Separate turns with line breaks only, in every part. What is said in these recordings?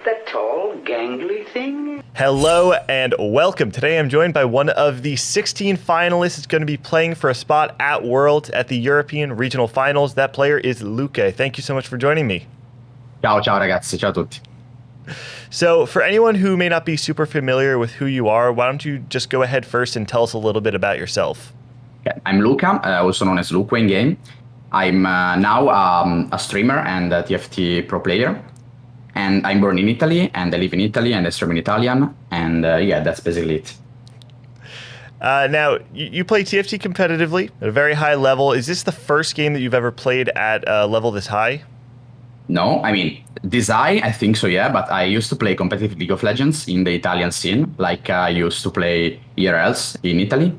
The tall, gangly thing?
Hello and welcome. Today I'm joined by one of the 16 finalists that's going to be playing for a spot at Worlds at the European Regional Finals. That player is Luque. Thank you so much for joining me.
Ciao ragazzi, ciao a tutti.
So for anyone who may not be super familiar with who you are, why don't you just go ahead first and tell us a little bit about yourself?
Okay, I'm Luca, also known as Luque in game. I'm now a streamer and a TFT pro player. And I'm born in Italy, and I live in Italy, and I stream in Italian, and yeah, that's basically it.
Now, you play TFT competitively at a very high level. Is this the first game that you've ever played at a level this high?
No, I mean, this high, I think so, yeah, but I used to play competitive League of Legends in the Italian scene, like I used to play IRLs in Italy,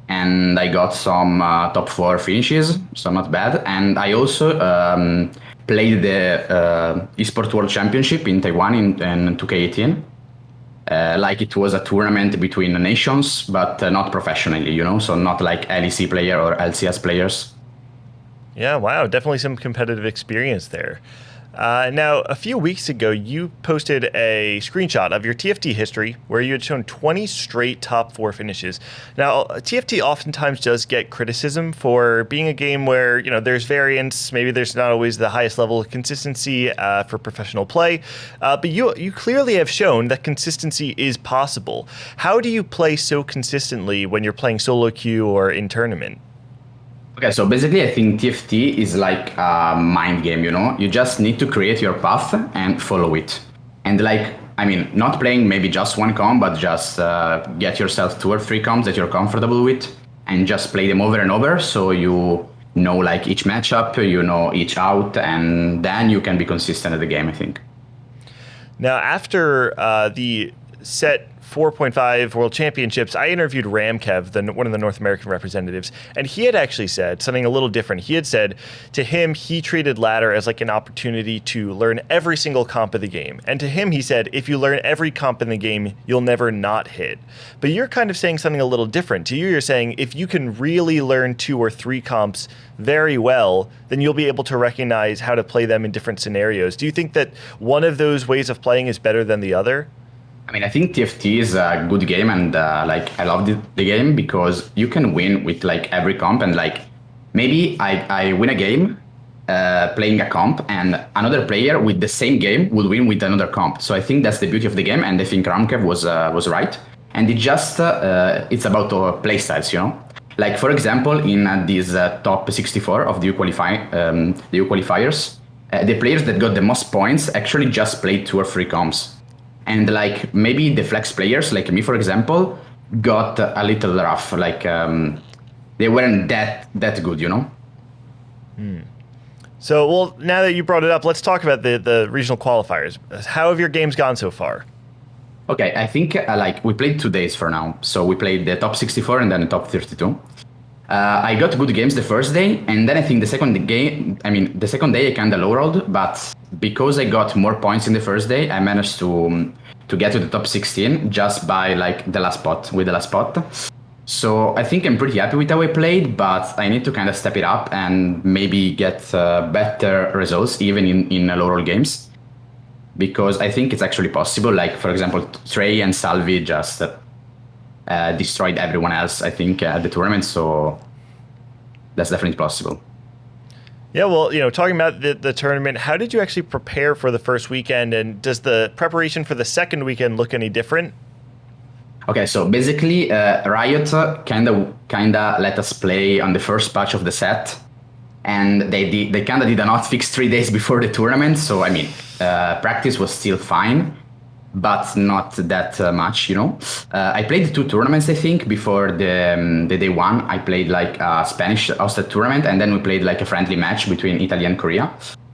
and I got some top 4 finishes, so not bad, and I also played the Esports World Championship in Taiwan in 2K18. Like it was a tournament between nations, but not professionally, you know, so not like LEC player or LCS players.
Yeah, wow, definitely some competitive experience there. Now, a few weeks ago, you posted a screenshot of your TFT history where you had shown 20 straight top 4 finishes. Now, TFT oftentimes does get criticism for being a game where, you know, there's variance, maybe there's not always the highest level of consistency for professional play, but you clearly have shown that consistency is possible. How do you play so consistently when you're playing solo queue or in tournament?
Okay, so basically I think TFT is like a mind game, you know? You just need to create your path and follow it. And like, I mean, not playing maybe just one comp, but just get yourself 2 or 3 comps that you're comfortable with and just play them over and over so you know like each matchup, you know each out, and then you can be consistent at the game, I think.
Now, after the set 4.5 World Championships, I interviewed Ramkev, one of the North American representatives, and he had actually said something a little different. He had said to him, he treated ladder as like an opportunity to learn every single comp of the game. And to him, he said, if you learn every comp in the game, you'll never not hit. But you're kind of saying something a little different. To you, you're saying if you can really learn 2 or 3 comps very well, then you'll be able to recognize how to play them in different scenarios. Do you think that one of those ways of playing is better than the other?
I mean, I think TFT is a good game, and like I love the game because you can win with like every comp, and like maybe I win a game playing a comp, and another player with the same game would win with another comp. So I think that's the beauty of the game, and I think Ramkev was right. And it just it's about play styles, you know. Like for example, in this top 64 of the EU Qualifiers, the players that got the most points actually just played 2 or 3 comps. And like maybe the flex players, like me, for example, got a little rough. Like they weren't that good, you know?
So, well, now that you brought it up, let's talk about the regional qualifiers. How have your games gone so far?
Okay, I think like we played 2 days for now. So we played the top 64 and then the top 32. I got good games the first day, and then I think the second day I kind of low-rolled, but because I got more points in the first day, I managed to get to the top 16 just by like the last spot. So I think I'm pretty happy with how I played, but I need to kind of step it up and maybe get better results even in low-roll games, because I think it's actually possible. Like for example, Trey and Salvi just destroyed everyone else, I think, at the tournament, so that's definitely possible.
Yeah, well, you know, talking about the tournament, how did you actually prepare for the first weekend, and does the preparation for the second weekend look any different?
Okay, so basically, Riot kind of let us play on the first patch of the set, and they kind of did a hotfix 3 days before the tournament, so I mean, practice was still fine, but not that much, you know. I played 2 tournaments, I think, before the day 1. I played like a Spanish hosted tournament, and then we played like a friendly match between Italy and Korea.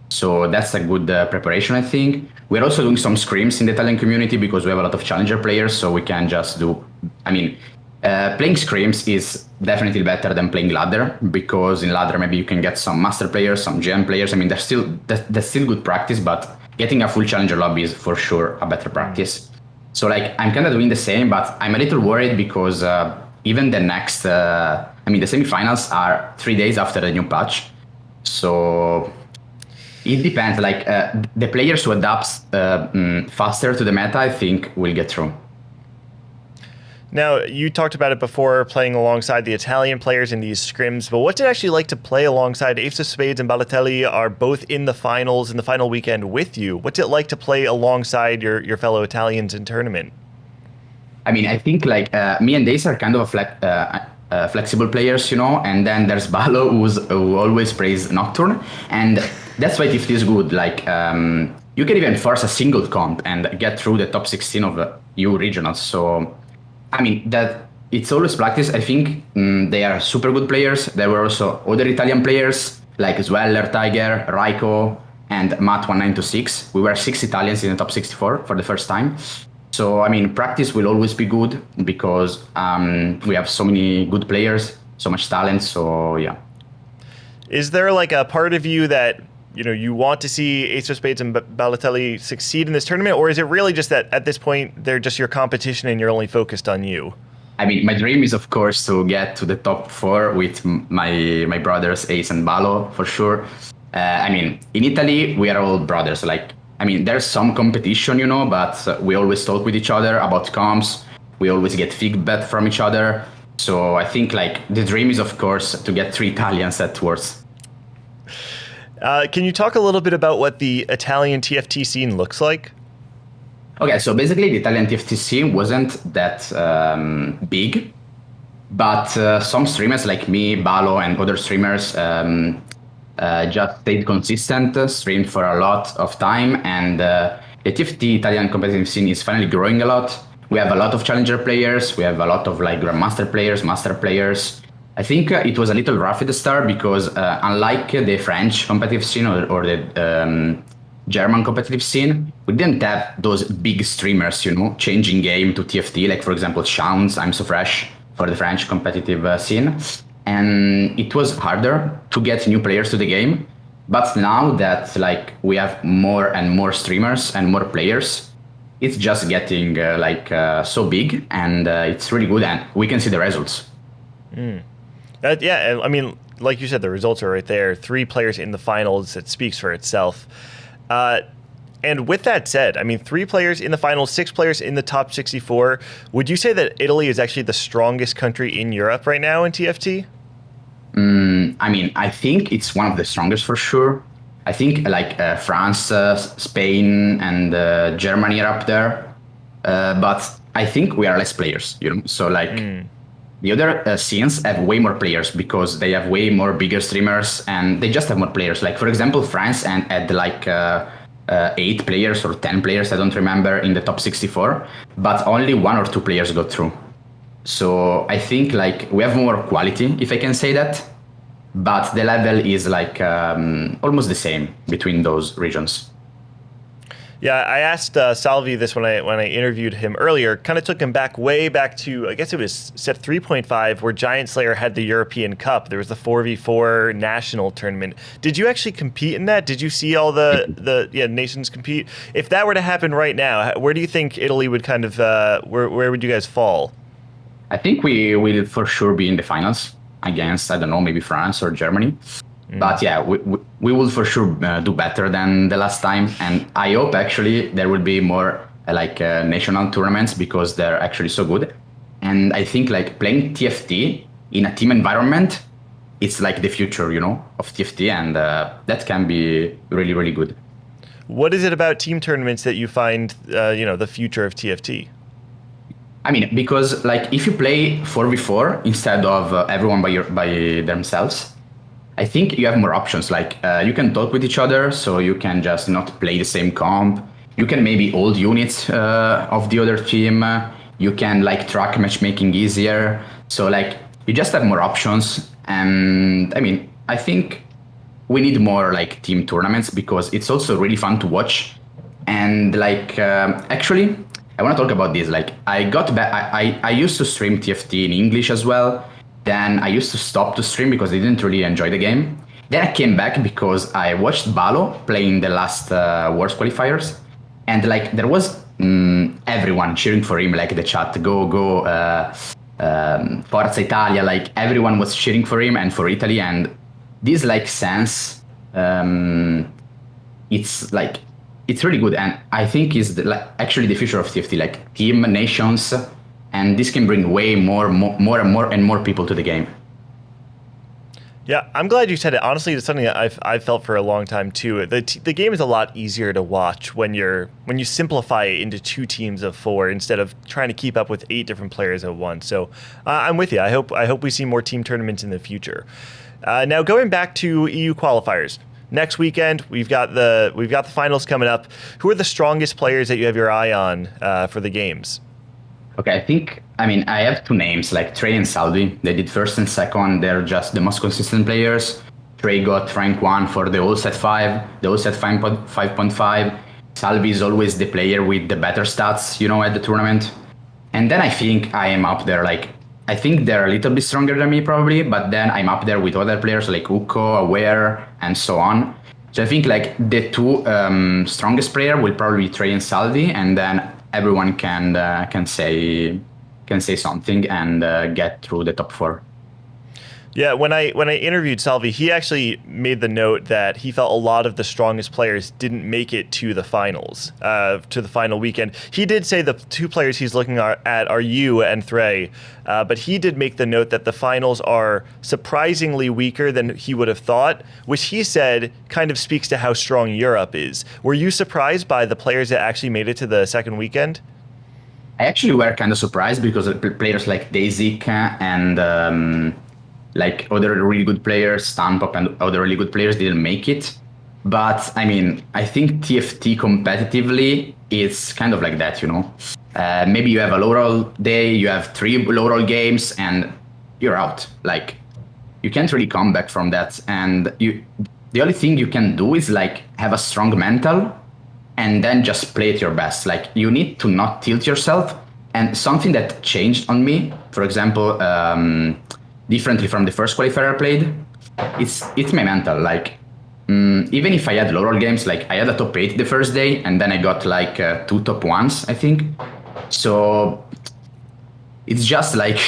So that's a good preparation, I think. We're also doing some scrims in the Italian community because we have a lot of challenger players, so we can just do, I mean, playing scrims is definitely better than playing ladder, because in ladder maybe you can get some master players, some GM players. I mean, that's still good practice, but getting a full challenger lobby is for sure a better practice. So like I'm kind of doing the same, but I'm a little worried because even the next, the semifinals are 3 days after the new patch. So It depends. Like the players who adapt faster to the meta, I think, will get through.
Now, you talked about it before, playing alongside the Italian players in these scrims, but what's it actually like to play alongside Ace of Spades and Balotelli are both in the finals, in the final weekend with you? What's it like to play alongside your fellow Italians in tournament?
I mean, I think like me and Ace are kind of flexible players, you know, and then there's Balo who always plays Nocturne, and that's why TFT is good. Like, you can even force a single comp and get through the top 16 of the EU regionals, so... I mean, that it's always practice. I think they are super good players. There were also other Italian players like Zweller, Tiger, Raiko, and Matt1926. We were 6 Italians in the top 64 for the first time. So, I mean, practice will always be good because we have so many good players, so much talent. So, yeah.
Is there like a part of you that you want to see Ace of Spades and Balotelli succeed in this tournament, or is it really just that at this point they're just your competition and you're only focused on you?
I mean, my dream is of course to get to the top 4 with my brothers Ace and Balo for sure. I mean, in Italy we are all brothers. Like, I mean, there's some competition, but we always talk with each other about comps. We always get feedback from each other. So I think like the dream is of course to get 3 Italians at worst.
Can you talk a little bit about what the Italian TFT scene looks like?
Okay, so basically the Italian TFT scene wasn't that big, but some streamers like me, Balo, and other streamers just stayed consistent, streamed for a lot of time, and the TFT Italian competitive scene is finally growing a lot. We have a lot of challenger players, we have a lot of like grandmaster players, master players. I think it was a little rough at the start because unlike the French competitive scene or the German competitive scene, we didn't have those big streamers, changing game to TFT, like for example Shoutouts, I'm So Fresh for the French competitive scene. And it was harder to get new players to the game. But now that like we have more and more streamers and more players, it's just getting so big, and it's really good, and we can see the results.
Yeah, I mean, like you said, the results are right there. 3 players in the finals, it speaks for itself. And with that said, I mean, 3 players in the finals, 6 players in the top 64. Would you say that Italy is actually the strongest country in Europe right now in TFT?
I mean, I think it's one of the strongest for sure. I think like France, Spain, and Germany are up there. But I think we are less players, So like... The other scenes have way more players because they have way more bigger streamers and they just have more players. Like, for example, France had like 8 players or 10 players, I don't remember, in the top 64, but only 1 or 2 players got through. So I think like we have more quality, if I can say that, but the level is like almost the same between those regions.
Yeah, I asked Salvi this when I interviewed him earlier. Kind of took him way back to, I guess it was set 3.5, where Giant Slayer had the European Cup. There was the 4v4 national tournament. Did you actually compete in that? Did you see all the nations compete? If that were to happen right now, where do you think Italy would kind of where would you guys fall?
I think we will for sure be in the finals against, I don't know, maybe France or Germany. But yeah, we will for sure do better than the last time, and I hope actually there will be more national tournaments because they're actually so good. And I think like playing TFT in a team environment, it's like the future, of TFT, and that can be really, really good.
What is it about team tournaments that you find the future of TFT?
I mean, because like if you play 4v4 instead of everyone by themselves, I think you have more options. Like you can talk with each other, so you can just not play the same comp. You can maybe hold units of the other team. You can like track matchmaking easier. So like you just have more options. And I mean, I think we need more like team tournaments because it's also really fun to watch. And like actually, I want to talk about this. Like I got back. I used to stream TFT in English as well. Then I used to stop to stream because I didn't really enjoy the game. Then I came back because I watched Balo playing the last World Qualifiers, and like there was everyone cheering for him, like the chat, go, Forza Italia, like everyone was cheering for him and for Italy, and this like sense it's like it's really good, and I think is actually the future of TFT, like team nations, and this can bring way more and more people to the game.
Yeah, I'm glad you said it. Honestly, it's something that I've felt for a long time too. The game is a lot easier to watch when you simplify it into 2 teams of 4 instead of trying to keep up with 8 different players at once. So I'm with you. I hope we see more team tournaments in the future. Now going back to EU qualifiers. Next weekend we've got the finals coming up. Who are the strongest players that you have your eye on for the games?
Okay, I have 2 names, like Trey and Salvi. They did first and second. They're just the most consistent players. Trey got rank 1 for the All Set 5, the All Set 5.5. Salvi is always the player with the better stats, at the tournament. And then I think I am up there. Like, I think they're a little bit stronger than me probably, but then I'm up there with other players like Uko, Aware, and so on. So I think like the 2 strongest player will probably be Trey and Salvi, and then everyone can say something and get through the top 4.
Yeah, when I interviewed Salvi, he actually made the note that he felt a lot of the strongest players didn't make it to the finals, to the final weekend. He did say the 2 players he's looking at are you and Threy, but he did make the note that the finals are surprisingly weaker than he would have thought, which he said kind of speaks to how strong Europe is. Were you surprised by the players that actually made it to the second weekend?
I actually were kind of surprised because players like Daisy and like other really good players, Stampop and other really good players didn't make it. But I think TFT competitively, it's kind of like that, Maybe you have a low roll day, you have 3 low roll games, and you're out. Like, you can't really come back from that. And the only thing you can do is like have a strong mental and then just play at your best. Like, you need to not tilt yourself. And something that changed on me, for example, differently from the first qualifier I played, it's my mental. Like, even if I had low roll games, like I had a top 8 the first day, and then I got like 2 top 1s, I think. So it's just like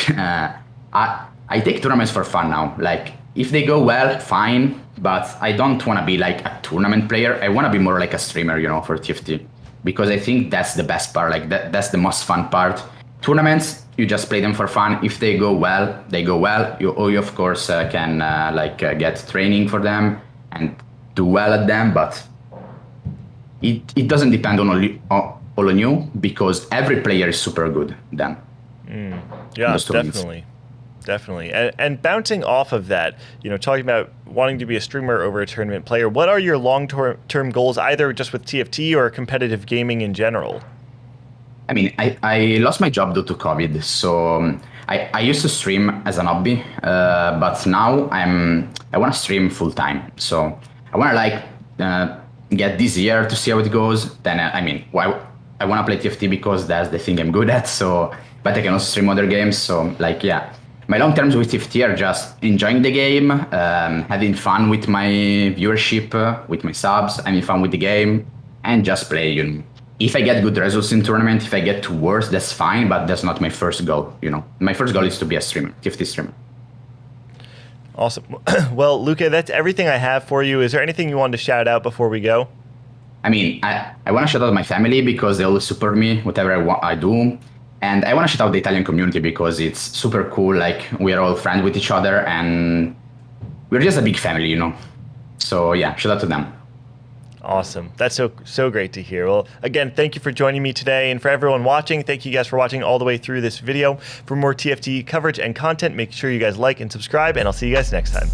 I take tournaments for fun now. Like, if they go well, fine, but I don't want to be like a tournament player. I want to be more like a streamer, for TFT, because I think that's the best part. Like that's the most fun part. Tournaments, you just play them for fun. If they go well, they go well. You of course can get training for them and do well at them, but it doesn't depend all on you, because every player is super good then.
Yeah, definitely. And bouncing off of that, talking about wanting to be a streamer over a tournament player, what are your long-term goals, either just with TFT or competitive gaming in general?
I lost my job due to COVID, so I used to stream as an hobby, but now I want to stream full time. So I want to get this year to see how it goes. Then I want to play TFT because that's the thing I'm good at. So, but I can also stream other games. So my long terms with TFT are just enjoying the game, having fun with my viewership, with my subs, having fun with the game, and just play. If I get good results in tournament, if I get to worse, that's fine, but that's not my first goal, My first goal is to be a streamer, TFT streamer.
Awesome. Well, Luque, that's everything I have for you. Is there anything you wanted to shout out before we go?
I want to shout out my family because they always support me, whatever I do. And I want to shout out the Italian community because it's super cool. Like, we are all friends with each other and we're just a big family, So yeah, shout out to them.
Awesome. That's so great to hear. Well, again, thank you for joining me today. And for everyone watching, thank you guys for watching all the way through this video. For more TFT coverage and content, make sure you guys like and subscribe, and I'll see you guys next time.